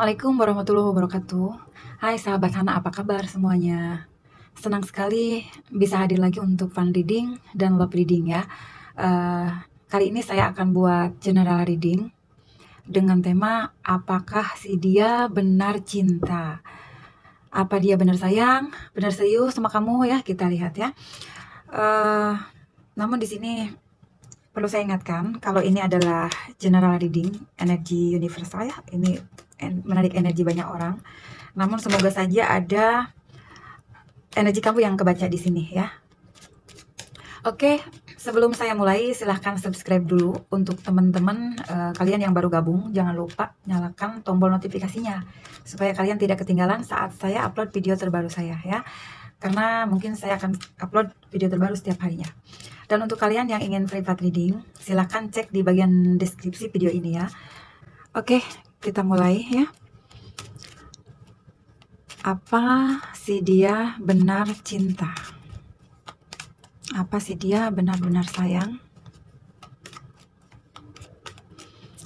Assalamualaikum warahmatullahi wabarakatuh. Hai sahabat Hana, apa kabar semuanya? Senang sekali bisa hadir lagi untuk fun reading dan love reading ya. Eh, Kali ini saya akan buat general reading dengan tema apakah si dia benar cinta? Apa dia benar sayang, benar serius sama kamu ya? Kita lihat ya. Namun di sini perlu saya ingatkan, kalau ini adalah general reading, energi universal ya, ini menarik energi banyak orang. Namun semoga saja ada energi kamu yang kebaca di sini ya. Oke, sebelum saya mulai, silahkan subscribe dulu untuk teman-teman kalian yang baru gabung. Jangan lupa nyalakan tombol notifikasinya, supaya kalian tidak ketinggalan saat saya upload video terbaru saya ya. Karena mungkin saya akan upload video terbaru setiap harinya. Dan untuk kalian yang ingin private reading, silahkan cek di bagian deskripsi video ini ya. Oke, kita mulai ya. Apa si dia benar cinta? Apa si dia benar-benar sayang?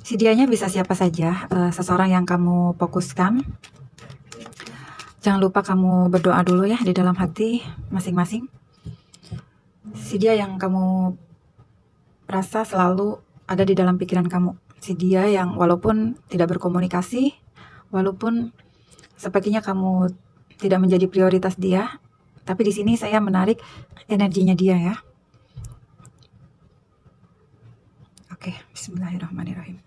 Si dianya bisa siapa saja, seseorang yang kamu fokuskan. Jangan lupa kamu berdoa dulu ya di dalam hati masing-masing. Si dia yang kamu rasa selalu ada di dalam pikiran kamu. Si dia yang walaupun tidak berkomunikasi, walaupun sepertinya kamu tidak menjadi prioritas dia, tapi di sini saya menarik energinya dia ya. Oke, bismillahirrahmanirrahim.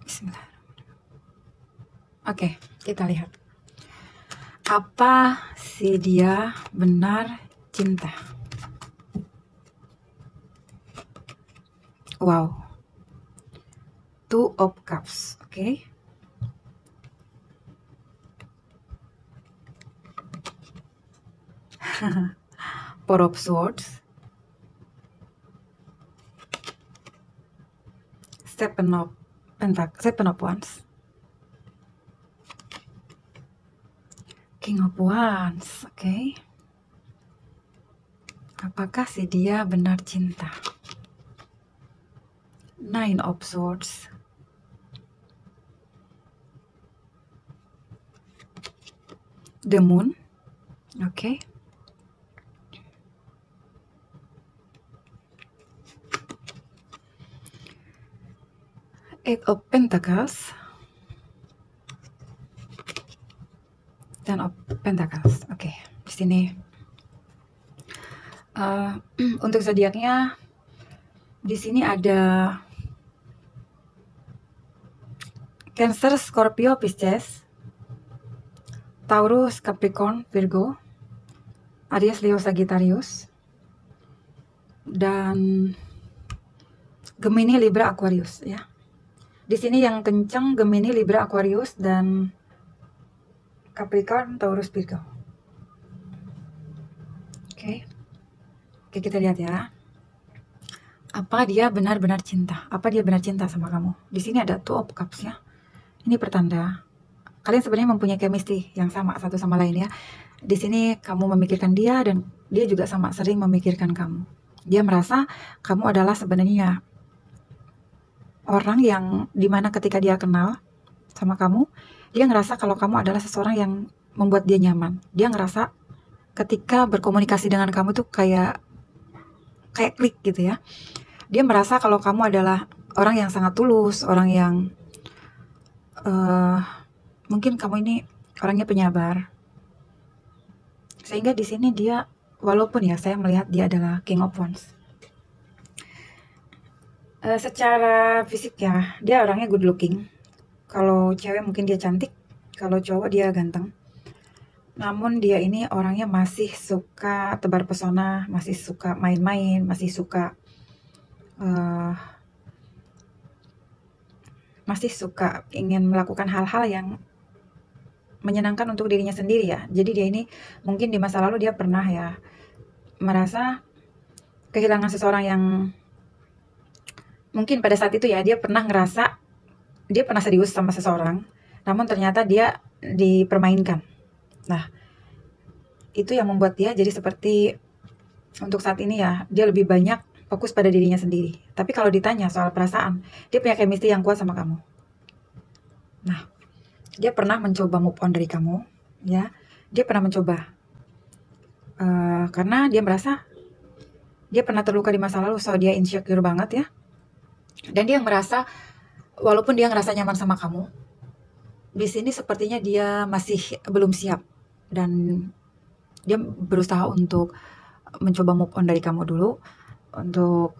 Bismillahirrahmanirrahim. Oke, kita lihat. Apa si dia benar cinta? Wow. Two of Cups, oke. Four of Swords. Seven of Wands. King of Wands, oke. Apakah si dia benar cinta? Nine of Swords. The Moon, oke. Eight of Pentacles. Ten of Pentacles, oke. Di sini untuk zodiaknya di sini ada Cancer, Scorpio, Pisces, Taurus, Capricorn, Virgo, Aries, Leo, Sagittarius, dan Gemini, Libra, Aquarius ya. Di sini yang kencang Gemini, Libra, Aquarius, dan Capricorn, Taurus, Virgo. Oke. Oke, kita lihat ya. Apa dia benar-benar cinta? Apa dia benar cinta sama kamu? Di sini ada Two of Cups ya. Ini pertanda kalian sebenarnya mempunyai chemistry yang sama satu sama lain ya. Di sini kamu memikirkan dia dan dia juga sama sering memikirkan kamu. Dia merasa kamu adalah sebenarnya orang yang dimana ketika dia kenal sama kamu, dia ngerasa kalau kamu adalah seseorang yang membuat dia nyaman. Dia ngerasa ketika berkomunikasi dengan kamu tuh kayak klik gitu ya. Dia merasa kalau kamu adalah orang yang sangat tulus, orang yang mungkin kamu ini orangnya penyabar. Sehingga di sini dia, walaupun ya saya melihat dia adalah King of Wands. Secara fisik ya, dia orangnya good looking. Kalau cewek mungkin dia cantik, kalau cowok dia ganteng. Namun dia ini orangnya masih suka tebar pesona, masih suka main-main, masih suka ingin melakukan hal-hal yang menyenangkan untuk dirinya sendiri ya. Jadi dia ini mungkin di masa lalu dia pernah ya merasa kehilangan seseorang yang mungkin pada saat itu ya dia pernah ngerasa dia pernah serius sama seseorang, namun ternyata dia dipermainkan. Nah, itu yang membuat dia jadi seperti untuk saat ini ya, dia lebih banyak fokus pada dirinya sendiri. Tapi kalau ditanya soal perasaan, dia punya chemistry yang kuat sama kamu. Nah, dia pernah mencoba move on dari kamu, ya. Dia pernah mencoba karena dia merasa dia pernah terluka di masa lalu, so dia insecure banget ya. Dan dia merasa walaupun dia ngerasa nyaman sama kamu, di sini sepertinya dia masih belum siap dan dia berusaha untuk mencoba move on dari kamu dulu untuk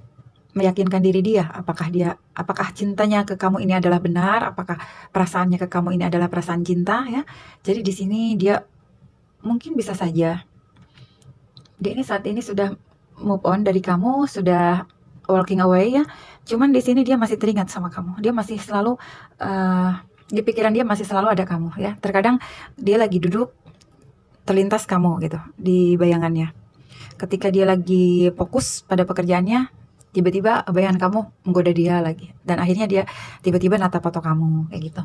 meyakinkan diri dia apakah cintanya ke kamu ini adalah benar, apakah perasaannya ke kamu ini adalah perasaan cinta ya. Jadi di sini dia mungkin bisa saja dia ini saat ini sudah move on dari kamu, sudah walking away ya. Cuman di sini dia masih teringat sama kamu. Dia masih selalu di pikiran dia masih selalu ada kamu ya. Terkadang dia lagi duduk terlintas kamu gitu di bayangannya. Ketika dia lagi fokus pada pekerjaannya, tiba-tiba bayangan kamu menggoda dia lagi. Dan akhirnya dia tiba-tiba natap foto kamu kayak gitu.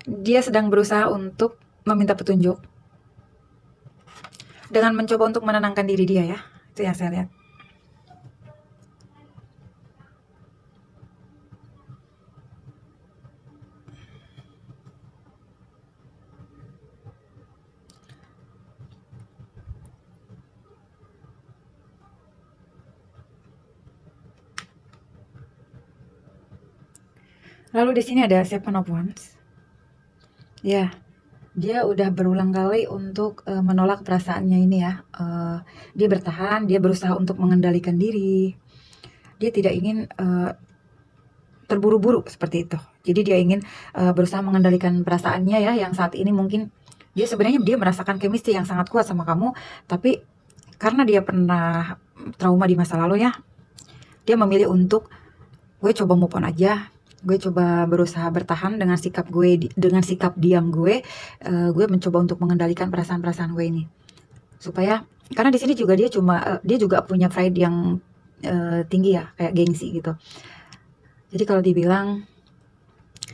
Dia sedang berusaha untuk meminta petunjuk dengan mencoba untuk menenangkan diri dia ya. Itu yang saya lihat. Lalu di sini ada Seven of Wands. Ya, dia udah berulang kali untuk menolak perasaannya ini ya. Dia bertahan, dia berusaha untuk mengendalikan diri. Dia tidak ingin terburu-buru seperti itu. Jadi dia ingin berusaha mengendalikan perasaannya ya, yang saat ini mungkin dia sebenarnya dia merasakan chemistry yang sangat kuat sama kamu, tapi karena dia pernah trauma di masa lalu ya, dia memilih untuk gue coba move on aja. Gue coba berusaha bertahan dengan sikap gue, dengan sikap diam gue mencoba untuk mengendalikan perasaan-perasaan gue ini. Supaya karena di sini juga dia juga punya pride yang tinggi ya, kayak gengsi gitu. Jadi kalau dibilang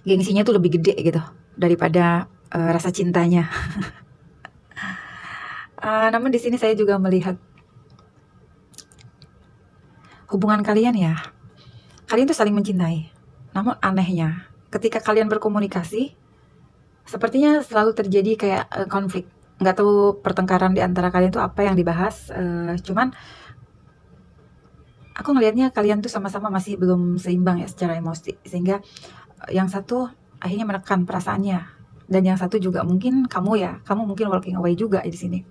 gengsinya tuh lebih gede gitu daripada rasa cintanya. Namun di sini saya juga melihat hubungan kalian ya. Kalian tuh saling mencintai. Namun anehnya, ketika kalian berkomunikasi, sepertinya selalu terjadi kayak konflik. Nggak tahu pertengkaran di antara kalian tuh apa yang dibahas. Cuman aku ngelihatnya kalian tuh sama-sama masih belum seimbang ya secara emosi. Sehingga yang satu akhirnya menekan perasaannya. Dan yang satu juga mungkin kamu mungkin walking away juga di sini.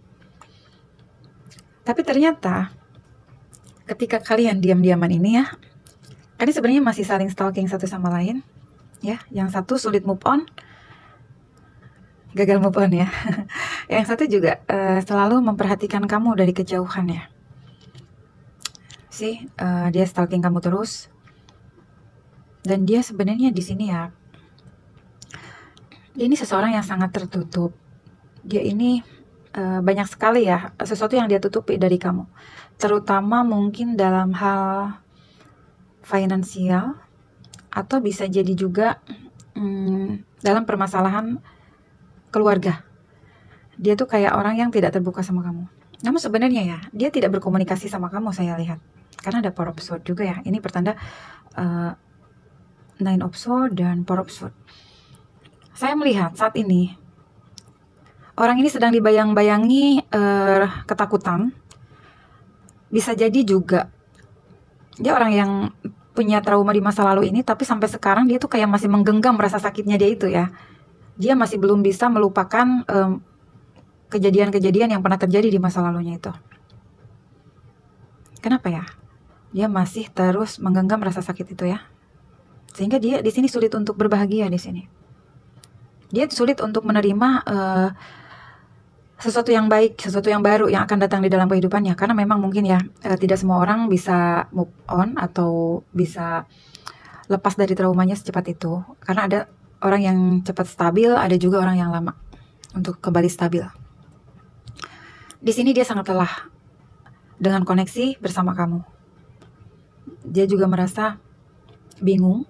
Tapi ternyata ketika kalian diam-diaman ini ya, kalian sebenarnya masih saling stalking satu sama lain ya. Yang satu sulit move on, gagal move on ya. Yang satu juga selalu memperhatikan kamu dari kejauhan ya. Dia stalking kamu terus. Dan dia sebenarnya di sini ya, dia ini seseorang yang sangat tertutup. Dia ini banyak sekali ya sesuatu yang dia tutupi dari kamu. Terutama mungkin dalam hal finansial, atau bisa jadi juga dalam permasalahan keluarga. Dia tuh kayak orang yang tidak terbuka sama kamu. Namun sebenarnya ya, dia tidak berkomunikasi sama kamu saya lihat. Karena ada Four of Swords juga ya. Ini pertanda Nine of Swords dan Four of Swords. Saya melihat saat ini orang ini sedang dibayang-bayangi ketakutan. Bisa jadi juga dia orang yang punya trauma di masa lalu ini, tapi sampai sekarang dia tuh kayak masih menggenggam rasa sakitnya dia itu ya. Dia masih belum bisa melupakan kejadian-kejadian yang pernah terjadi di masa lalunya itu. Kenapa ya? Dia masih terus menggenggam rasa sakit itu ya. Sehingga dia di sini sulit untuk berbahagia di sini. Dia sulit untuk menerima sesuatu yang baik, sesuatu yang baru yang akan datang di dalam kehidupannya. Karena memang mungkin ya tidak semua orang bisa move on atau bisa lepas dari traumanya secepat itu. Karena ada orang yang cepat stabil, ada juga orang yang lama untuk kembali stabil. Di sini dia sangat lelah dengan koneksi bersama kamu. Dia juga merasa bingung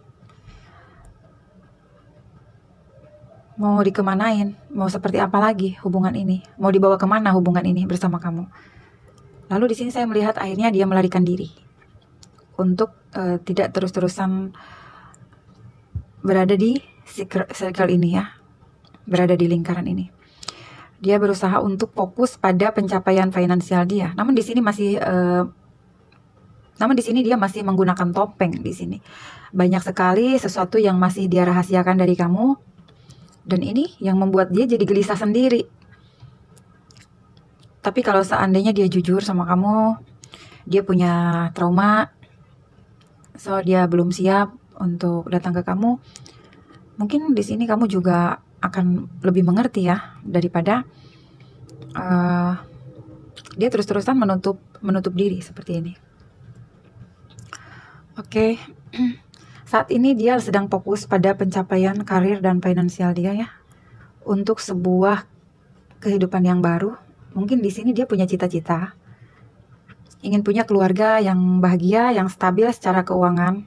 mau dikemanain, mau seperti apa lagi hubungan ini, mau dibawa kemana hubungan ini bersama kamu. Lalu di sini saya melihat akhirnya dia melarikan diri. untuk tidak terus-terusan berada di circle ini ya, berada di lingkaran ini. Dia berusaha untuk fokus pada pencapaian finansial dia. Namun di sini dia masih menggunakan topeng di sini. Banyak sekali sesuatu yang masih dia rahasiakan dari kamu, dan ini yang membuat dia jadi gelisah sendiri. Tapi kalau seandainya dia jujur sama kamu, dia punya trauma, so dia belum siap untuk datang ke kamu. Mungkin di sini kamu juga akan lebih mengerti ya, daripada dia terus-terusan menutup diri seperti ini. Oke. Saat ini dia sedang fokus pada pencapaian karir dan finansial dia ya, untuk sebuah kehidupan yang baru. Mungkin di sini dia punya cita-cita, ingin punya keluarga yang bahagia, yang stabil secara keuangan.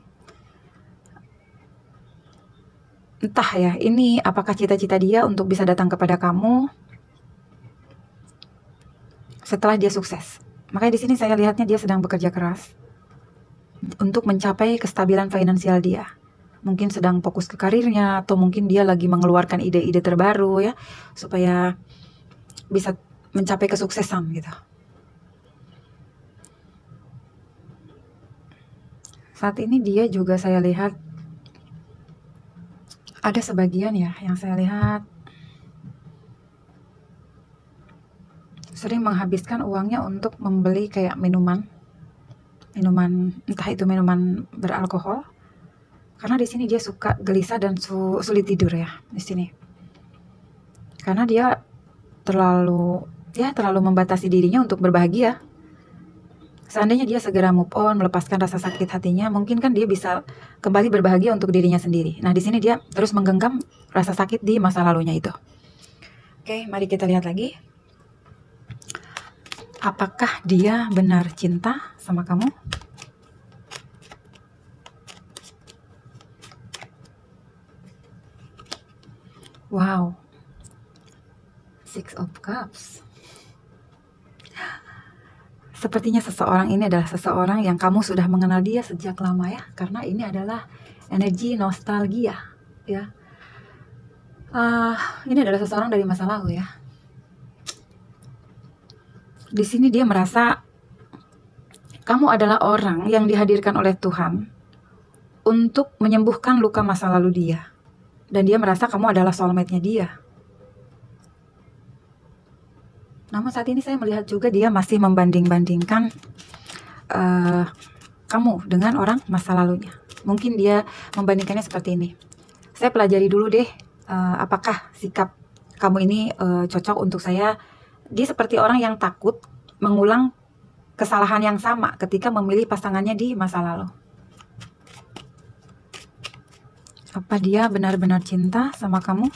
Entah ya, ini apakah cita-cita dia untuk bisa datang kepada kamu setelah dia sukses. Makanya di sini saya lihatnya dia sedang bekerja keras untuk mencapai kestabilan finansial dia. Mungkin sedang fokus ke karirnya, atau mungkin dia lagi mengeluarkan ide-ide terbaru ya, supaya bisa mencapai kesuksesan gitu. Saat ini dia juga saya lihat ada sebagian ya yang saya lihat sering menghabiskan uangnya untuk membeli kayak minuman, entah itu minuman beralkohol, karena di sini dia suka gelisah dan sulit tidur ya di sini. Karena dia terlalu membatasi dirinya untuk berbahagia. Seandainya dia segera move on, melepaskan rasa sakit hatinya, mungkin kan dia bisa kembali berbahagia untuk dirinya sendiri. Nah, di sini dia terus menggenggam rasa sakit di masa lalunya itu. Oke, mari kita lihat lagi. Apakah dia benar cinta sama kamu? Wow. Six of Cups. Sepertinya seseorang ini adalah seseorang yang kamu sudah mengenal dia sejak lama ya, karena ini adalah energi nostalgia ya. Ini adalah seseorang dari masa lalu ya. Di sini dia merasa kamu adalah orang yang dihadirkan oleh Tuhan untuk menyembuhkan luka masa lalu dia, dan dia merasa kamu adalah soulmate-nya dia. Namun saat ini saya melihat juga dia masih membanding-bandingkan kamu dengan orang masa lalunya. Mungkin dia membandingkannya seperti ini. Saya pelajari dulu deh, apakah sikap kamu ini cocok untuk saya. Dia seperti orang yang takut mengulang kesalahan yang sama ketika memilih pasangannya di masa lalu. Apa dia benar-benar cinta sama kamu?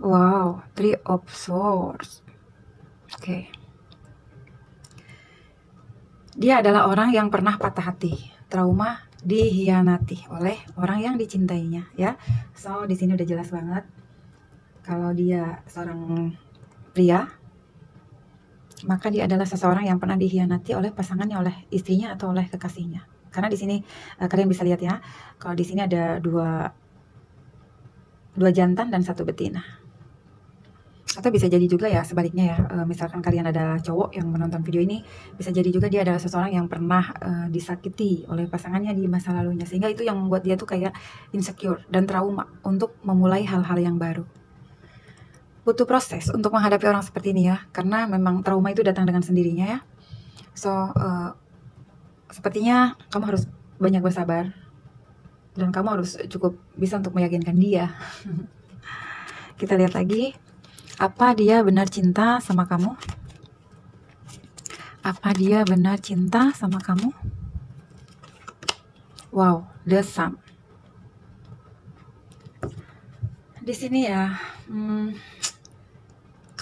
Wow, Three of Swords. Oke. Dia adalah orang yang pernah patah hati, trauma, dihianati oleh orang yang dicintainya ya. So, di sini udah jelas banget kalau dia seorang pria, maka dia adalah seseorang yang pernah dihianati oleh pasangannya, oleh istrinya atau oleh kekasihnya. Karena di sini kalian bisa lihat ya, kalau di sini ada dua jantan dan satu betina. Atau bisa jadi juga ya sebaliknya ya, misalkan kalian ada cowok yang menonton video ini, bisa jadi juga dia adalah seseorang yang pernah disakiti oleh pasangannya di masa lalunya, sehingga itu yang membuat dia tuh kayak insecure dan trauma untuk memulai hal-hal yang baru. Butuh proses untuk menghadapi orang seperti ini ya, karena memang trauma itu datang dengan sendirinya ya. So, sepertinya kamu harus banyak bersabar, dan kamu harus cukup bisa untuk meyakinkan dia. Kita lihat lagi. Apa dia benar cinta sama kamu? Apa dia benar cinta sama kamu? Wow, the Sun. Di sini ya,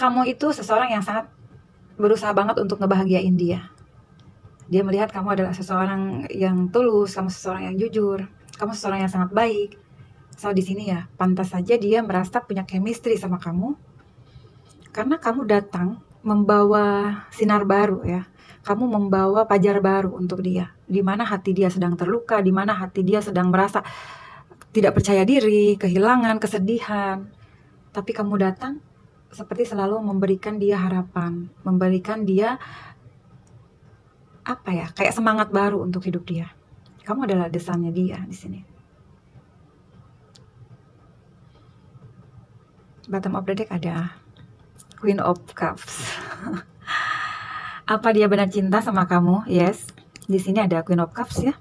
kamu itu seseorang yang sangat berusaha banget untuk ngebahagiain dia. Dia melihat kamu adalah seseorang yang tulus, kamu seseorang yang jujur, kamu seseorang yang sangat baik. So di sini ya, pantas saja dia merasa punya chemistry sama kamu. Karena kamu datang membawa sinar baru ya. Kamu membawa fajar baru untuk dia. Di mana hati dia sedang terluka, di mana hati dia sedang merasa tidak percaya diri, kehilangan, kesedihan. Tapi kamu datang seperti selalu memberikan dia harapan, memberikan dia apa ya, kayak semangat baru untuk hidup dia. Kamu adalah desannya dia di sini. Bottom of the deck ada Queen of Cups. Apa dia benar cinta sama kamu? Yes. Di sini ada Queen of Cups ya.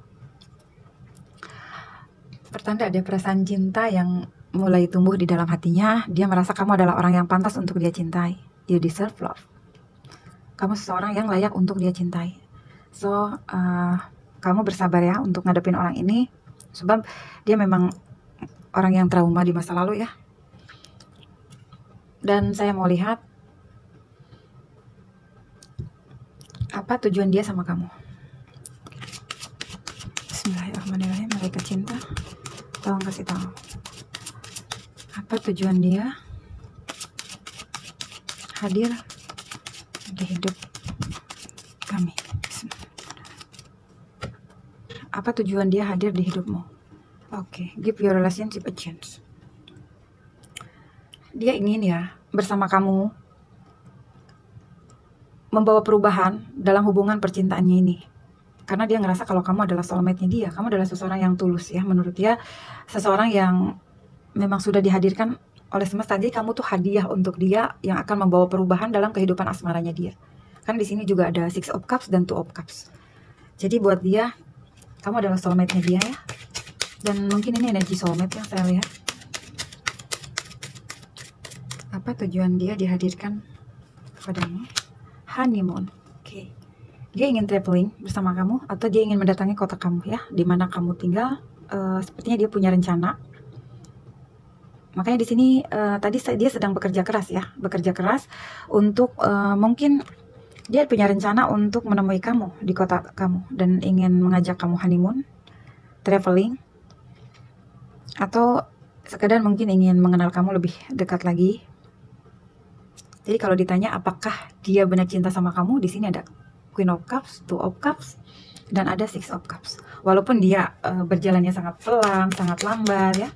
Pertanda ada perasaan cinta yang mulai tumbuh di dalam hatinya. Dia merasa kamu adalah orang yang pantas untuk dia cintai. You deserve love. Kamu seseorang yang layak untuk dia cintai. So, kamu bersabar ya untuk ngadepin orang ini. Sebab dia memang orang yang trauma di masa lalu ya. Dan saya mau lihat apa tujuan dia sama kamu. Bismillahirrahmanirrahim. Malaikat cinta, tolong kasih tahu apa tujuan dia hadir di hidup kami. Apa tujuan dia hadir di hidupmu? Oke, give your relationship a chance. Dia ingin ya bersama kamu membawa perubahan dalam hubungan percintaannya ini. Karena dia ngerasa kalau kamu adalah soulmate-nya dia. Kamu adalah seseorang yang tulus ya. Menurut dia, seseorang yang memang sudah dihadirkan oleh semesta. Jadi kamu tuh hadiah untuk dia yang akan membawa perubahan dalam kehidupan asmaranya dia. Kan di sini juga ada Six of Cups dan Two of Cups. Jadi buat dia, kamu adalah soulmate-nya dia ya. Dan mungkin ini energi soulmate yang saya lihat. Apa tujuan dia dihadirkan kepadamu? Honeymoon. Oke. Dia ingin traveling bersama kamu atau dia ingin mendatangi kota kamu ya, di mana kamu tinggal. Sepertinya dia punya rencana. Makanya di sini tadi dia sedang bekerja keras ya, bekerja keras untuk mungkin dia punya rencana untuk menemui kamu di kota kamu dan ingin mengajak kamu honeymoon, traveling, atau sekedar mungkin ingin mengenal kamu lebih dekat lagi. Jadi kalau ditanya apakah dia benar cinta sama kamu, di sini ada Queen of Cups, Two of Cups, dan ada Six of Cups. Walaupun dia berjalannya sangat pelan, sangat lambat ya.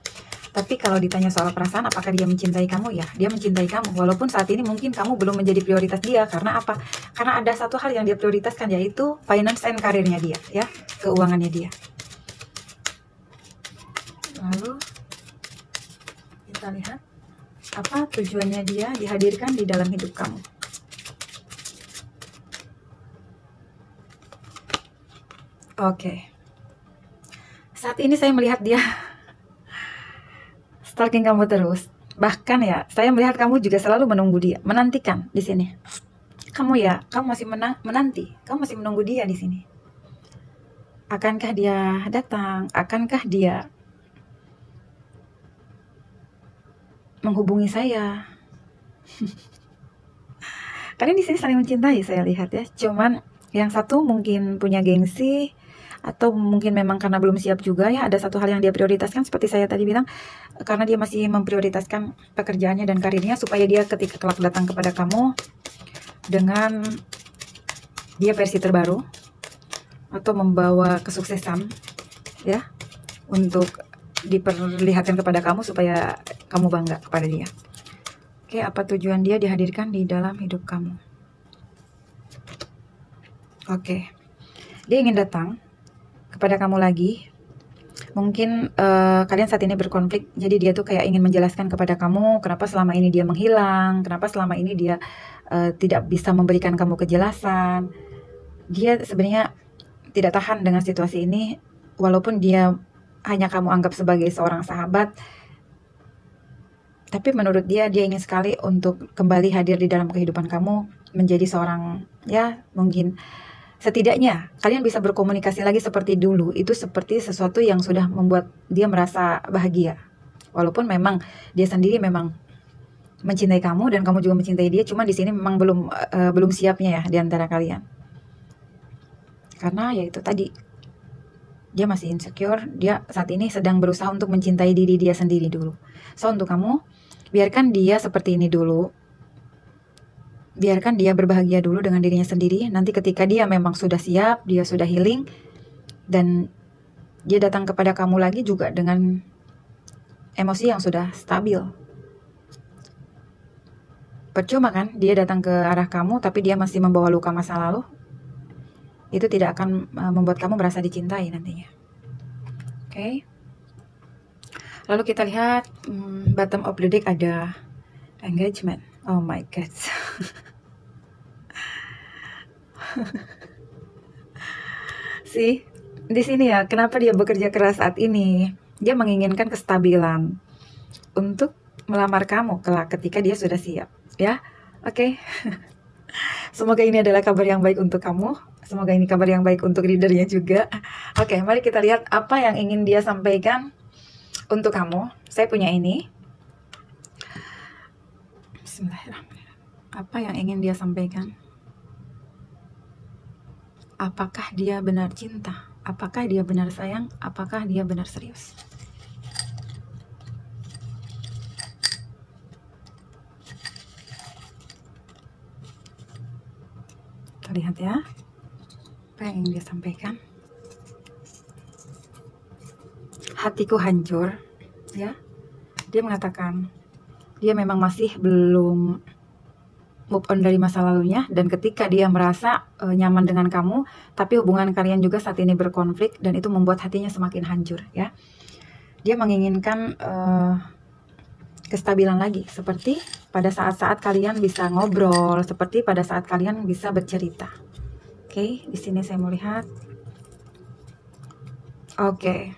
Tapi kalau ditanya soal perasaan, apakah dia mencintai kamu? Ya, dia mencintai kamu. Walaupun saat ini mungkin kamu belum menjadi prioritas dia. Karena apa? Karena ada satu hal yang dia prioritaskan, yaitu finance and karirnya dia, ya, keuangannya dia. Lalu kita lihat apa tujuannya dia dihadirkan di dalam hidup kamu. Oke. Saat ini saya melihat dia stalking kamu terus. Bahkan ya, saya melihat kamu juga selalu menunggu dia, menantikan di sini. Kamu masih menanti, kamu masih menunggu dia di sini. Akankah dia datang? Akankah dia menghubungi saya? Kalian di sini saling mencintai, saya lihat ya. Cuman yang satu mungkin punya gengsi, atau mungkin memang karena belum siap juga ya. Ada satu hal yang dia prioritaskan seperti saya tadi bilang, karena dia masih memprioritaskan pekerjaannya dan karirnya, supaya dia ketika kelak datang kepada kamu dengan dia versi terbaru atau membawa kesuksesan ya, untuk diperlihatkan kepada kamu supaya kamu bangga kepada dia. Oke, apa tujuan dia dihadirkan di dalam hidup kamu? Oke, dia ingin datang kepada kamu lagi. Mungkin kalian saat ini berkonflik, jadi dia tuh kayak ingin menjelaskan kepada kamu kenapa selama ini dia menghilang, kenapa selama ini dia tidak bisa memberikan kamu kejelasan. Dia sebenarnya tidak tahan dengan situasi ini, walaupun dia hanya kamu anggap sebagai seorang sahabat. Tapi menurut dia ingin sekali untuk kembali hadir di dalam kehidupan kamu, menjadi seorang, ya mungkin setidaknya kalian bisa berkomunikasi lagi seperti dulu. Itu seperti sesuatu yang sudah membuat dia merasa bahagia. Walaupun memang dia sendiri memang mencintai kamu dan kamu juga mencintai dia, cuma di sini memang belum siapnya ya di antara kalian. Karena ya itu tadi, dia masih insecure, dia saat ini sedang berusaha untuk mencintai diri dia sendiri dulu. So untuk kamu, biarkan dia seperti ini dulu. biarkan dia berbahagia dulu dengan dirinya sendiri. Nanti ketika dia memang sudah siap, dia sudah healing, dan dia datang kepada kamu lagi juga dengan emosi yang sudah stabil. Percuma kan dia datang ke arah kamu tapi dia masih membawa luka masa lalu. Itu tidak akan membuat kamu merasa dicintai nantinya. Oke. Lalu kita lihat bottom of the deck ada engagement. Oh my god. Sih, di sini ya, kenapa dia bekerja keras saat ini? Dia menginginkan kestabilan untuk melamar kamu kelak ketika dia sudah siap, ya. Oke. Semoga ini adalah kabar yang baik untuk kamu. Semoga ini kabar yang baik untuk readernya juga. Oke, mari kita lihat apa yang ingin dia sampaikan untuk kamu. Saya punya ini. Bismillahirrahmanirrahim. Apa yang ingin dia sampaikan? Apakah dia benar cinta? Apakah dia benar sayang? Apakah dia benar serius? Kita lihat ya, apa yang ingin dia sampaikan. Hatiku hancur, ya. Dia mengatakan dia memang masih belum move on dari masa lalunya, dan ketika dia merasa nyaman dengan kamu, tapi hubungan kalian juga saat ini berkonflik, dan itu membuat hatinya semakin hancur, ya. Dia menginginkan kestabilan lagi, seperti pada saat-saat kalian bisa ngobrol, seperti pada saat kalian bisa bercerita. Oke, di sini saya mau lihat. Oke.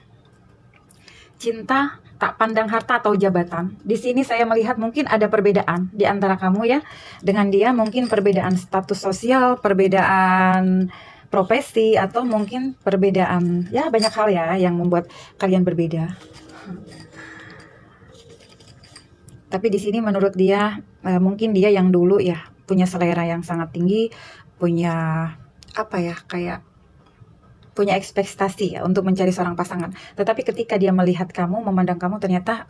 Cinta tak pandang harta atau jabatan. Di sini saya melihat mungkin ada perbedaan di antara kamu ya dengan dia, mungkin perbedaan status sosial, perbedaan profesi, atau mungkin perbedaan ya banyak hal ya yang membuat kalian berbeda. Tapi di sini menurut dia mungkin dia yang dulu ya punya selera yang sangat tinggi, punya apa ya, kayak punya ekspektasi ya untuk mencari seorang pasangan. Tetapi ketika dia melihat kamu, memandang kamu, ternyata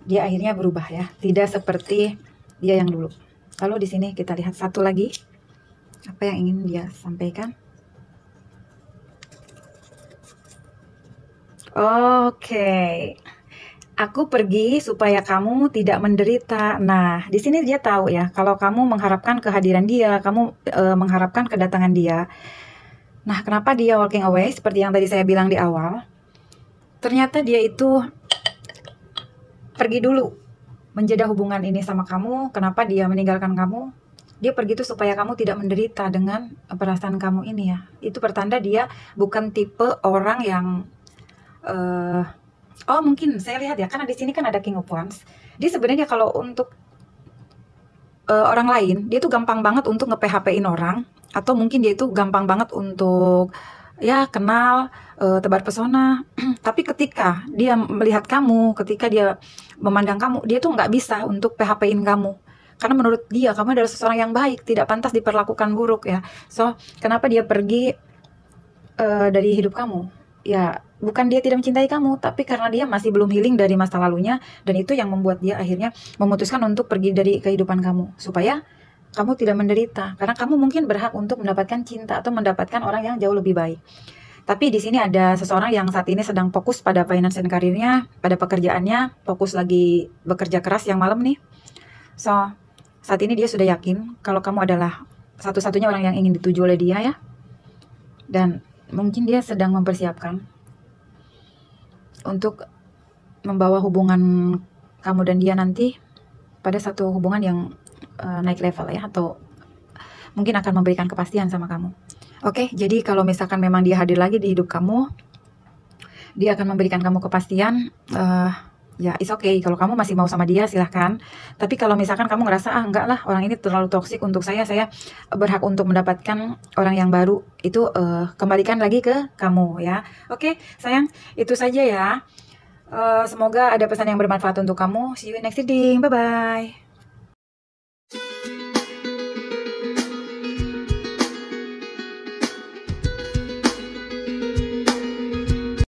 dia akhirnya berubah ya, tidak seperti dia yang dulu. Lalu di sini kita lihat satu lagi, apa yang ingin dia sampaikan. Oke. Aku pergi supaya kamu tidak menderita. Nah, di sini dia tahu ya, kalau kamu mengharapkan kehadiran dia, kamu mengharapkan kedatangan dia. Nah, kenapa dia walking away? Seperti yang tadi saya bilang di awal, ternyata dia itu pergi dulu menjaga hubungan ini sama kamu. Kenapa dia meninggalkan kamu? Dia pergi itu supaya kamu tidak menderita dengan perasaan kamu ini ya. Itu pertanda dia bukan tipe orang yang oh mungkin saya lihat ya, karena di sini kan ada King of Wands. Dia sebenarnya kalau untuk orang lain, dia tuh gampang banget untuk nge-PHP-in orang, atau mungkin dia itu gampang banget untuk ya kenal, tebar pesona. Tapi ketika dia melihat kamu, ketika dia memandang kamu, dia tuh nggak bisa untuk PHP-in kamu. Karena menurut dia kamu adalah seseorang yang baik, tidak pantas diperlakukan buruk ya. So, kenapa dia pergi dari hidup kamu? Ya, bukan dia tidak mencintai kamu, tapi karena dia masih belum healing dari masa lalunya, dan itu yang membuat dia akhirnya memutuskan untuk pergi dari kehidupan kamu, supaya kamu tidak menderita, karena kamu mungkin berhak untuk mendapatkan cinta atau mendapatkan orang yang jauh lebih baik. Tapi di sini ada seseorang yang saat ini sedang fokus pada finance dan karirnya, pada pekerjaannya, fokus lagi bekerja keras yang malam nih. So, saat ini dia sudah yakin kalau kamu adalah satu-satunya orang yang ingin dituju oleh dia ya. Dan mungkin dia sedang mempersiapkan untuk membawa hubungan kamu dan dia nanti pada satu hubungan yang naik level ya, atau mungkin akan memberikan kepastian sama kamu. Oke, jadi kalau misalkan memang dia hadir lagi di hidup kamu, dia akan memberikan kamu kepastian. Ya, it's okay. Kalau kamu masih mau sama dia, silahkan. Tapi kalau misalkan kamu ngerasa, enggak lah, orang ini terlalu toksik untuk saya berhak untuk mendapatkan orang yang baru, itu kembalikan lagi ke kamu ya. Oke, sayang, itu saja ya. Semoga ada pesan yang bermanfaat untuk kamu. See you in next reading. Bye-bye.